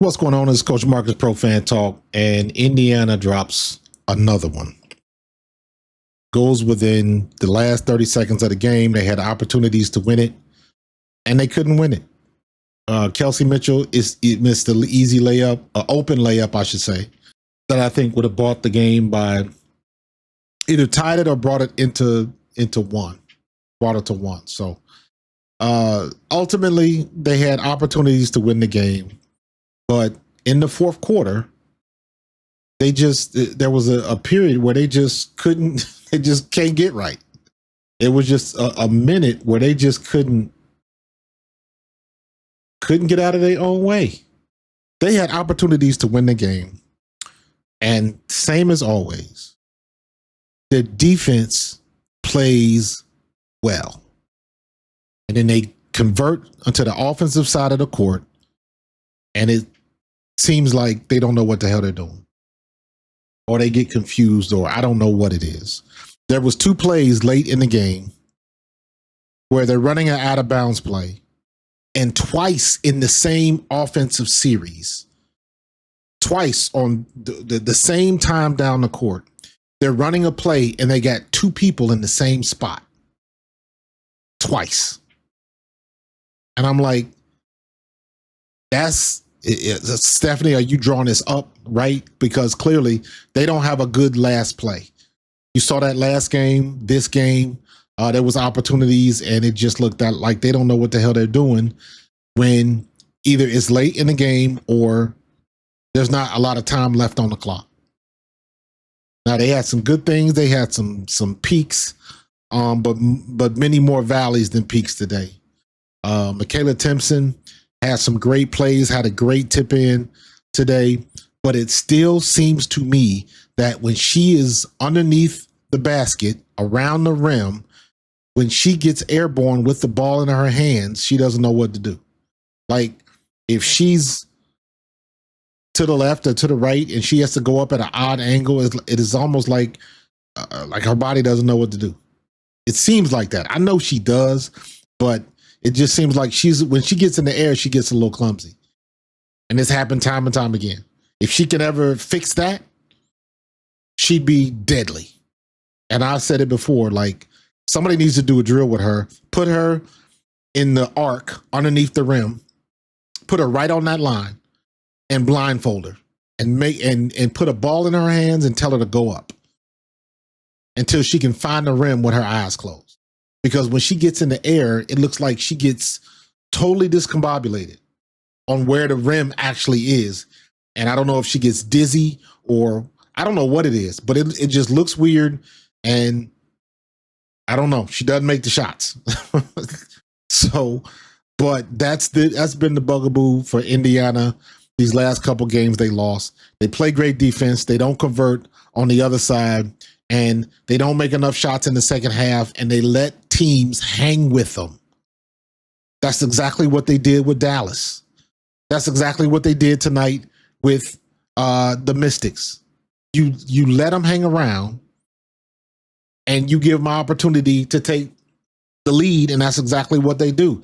What's going on? This is Coach Marcus Pro Fan Talk, and Indiana drops another one. Goes within the last 30 seconds of the game. They had opportunities to win it, and they couldn't win it. Kelsey Mitchell missed the easy layup, open layup, I should say, that I think would have bought the game by either tied it or brought it into one, brought it to one. So ultimately, they had opportunities to win the game. But in the fourth quarter, there was a period where they just couldn't, they just can't get right. It was just a minute where they just couldn't get out of their own way. They had opportunities to win the game. And same as always, their defense plays well. And then they convert onto the offensive side of the court. And it seems like they don't know what the hell they're doing, or they get confused, or I don't know what it is. There was 2 plays late in the game where they're running an out of bounds play, and twice in the same offensive series, twice on the same time down the court, they're running a play and they got 2 people in the same spot twice. And I'm like, Stephanie, are you drawing this up right? Because clearly they don't have a good last play. You saw that last game, this game, there was opportunities, and it just looked like they don't know what the hell they're doing when either it's late in the game or there's not a lot of time left on the clock. Now, they had some good things. They had some peaks, but many more valleys than peaks today. Michaela Timpson had some great plays, had a great tip in today, but it still seems to me that when she is underneath the basket, around the rim, when she gets airborne with the ball in her hands, she doesn't know what to do. Like, if she's to the left or to the right and she has to go up at an odd angle, it is almost like her body doesn't know what to do. It seems like that. I know she does, but it just seems like when she gets in the air, she gets a little clumsy. And it's happened time and time again. If she can ever fix that, she'd be deadly. And I've said it before, like, somebody needs to do a drill with her, put her in the arc underneath the rim, put her right on that line and blindfold her and put a ball in her hands and tell her to go up until she can find the rim with her eyes closed. Because when she gets in the air, it looks like she gets totally discombobulated on where the rim actually is. And I don't know if she gets dizzy or I don't know what it is, but it just looks weird. And I don't know. She doesn't make the shots. So, but that's been the bugaboo for Indiana. These last couple games they lost. They play great defense. They don't convert on the other side. And they don't make enough shots in the second half, and they let teams hang with them. That's exactly what they did with Dallas. That's exactly what they did tonight with the Mystics. You let them hang around, and you give them an opportunity to take the lead, and that's exactly what they do.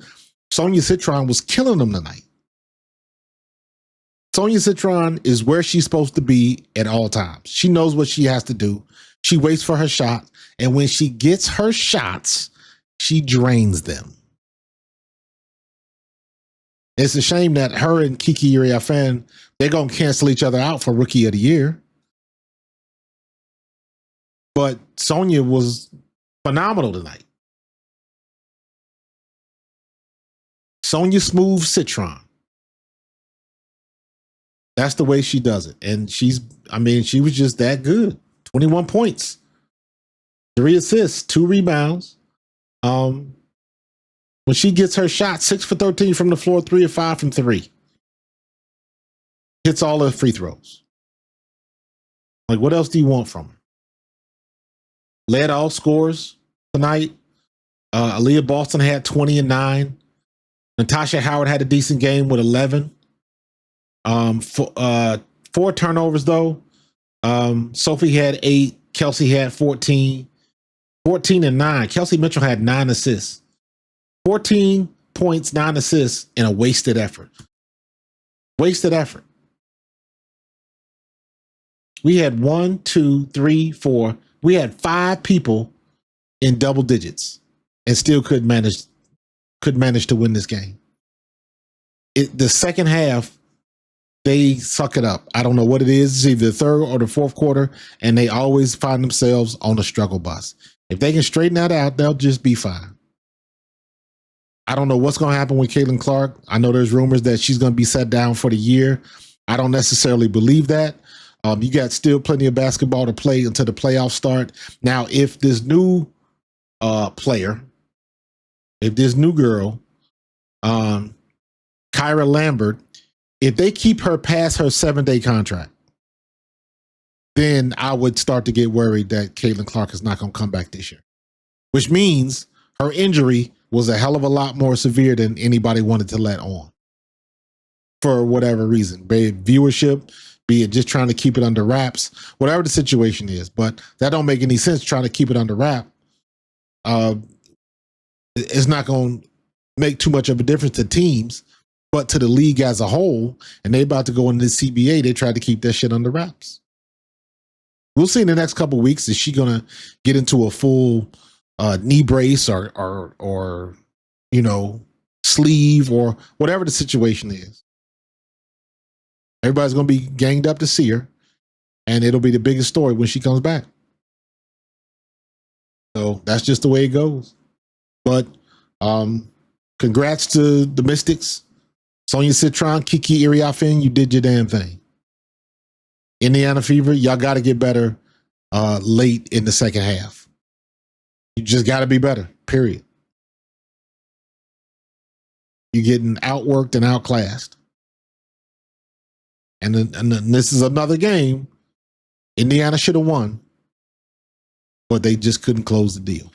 Sonia Citron was killing them tonight. Sonia Citron is where she's supposed to be at all times. She knows what she has to do. She waits for her shot, and when she gets her shots, she drains them. It's a shame that her and Kiki Iriafen, they're going to cancel each other out for Rookie of the Year. But Sonia was phenomenal tonight. Sonia Smooth Citron. That's the way she does it. And she was just that good. 21 points, 3 assists, 2 rebounds. When she gets her shot, 6 for 13 from the floor, 3 of 5 from 3. Hits all her free throws. Like, what else do you want from her? Led all scores tonight. Aaliyah Boston had 20 and 9. Natasha Howard had a decent game with 11. 4 turnovers, though. Sophie had 8. Kelsey had 14. 14 and 9. Kelsey Mitchell had 9 assists. 14 points, 9 assists, and a wasted effort. Wasted effort. We had 1, 2, 3, 4. We had 5 people in double digits and still couldn't manage to win this game. The second half, they suck it up. I don't know what it is. It's either the third or the fourth quarter, and they always find themselves on the struggle bus. If they can straighten that out, they'll just be fine. I don't know what's going to happen with Caitlin Clark. I know there's rumors that she's going to be set down for the year. I don't necessarily believe that. You got still plenty of basketball to play until the playoffs start. Now, if this new player, if this new girl, Kyra Lambert, if they keep her past her 7-day contract, then I would start to get worried that Caitlin Clark is not going to come back this year, which means her injury was a hell of a lot more severe than anybody wanted to let on for whatever reason, be it viewership, be it just trying to keep it under wraps, whatever the situation is. But that don't make any sense trying to keep it under wrap. It's not going to make too much of a difference to teams, but to the league as a whole, and they about to go into the CBA, they try to keep that shit under wraps. We'll see in the next couple of weeks. Is she going to get into a full knee brace or sleeve or whatever the situation is? Everybody's going to be ganged up to see her, and it'll be the biggest story when she comes back. So that's just the way it goes. But congrats to the Mystics. Sonia Citron, Kiki Iriafen, you did your damn thing. Indiana Fever, y'all got to get better late in the second half. You just got to be better, period. You're getting outworked and outclassed. And then this is another game Indiana should have won, but they just couldn't close the deal.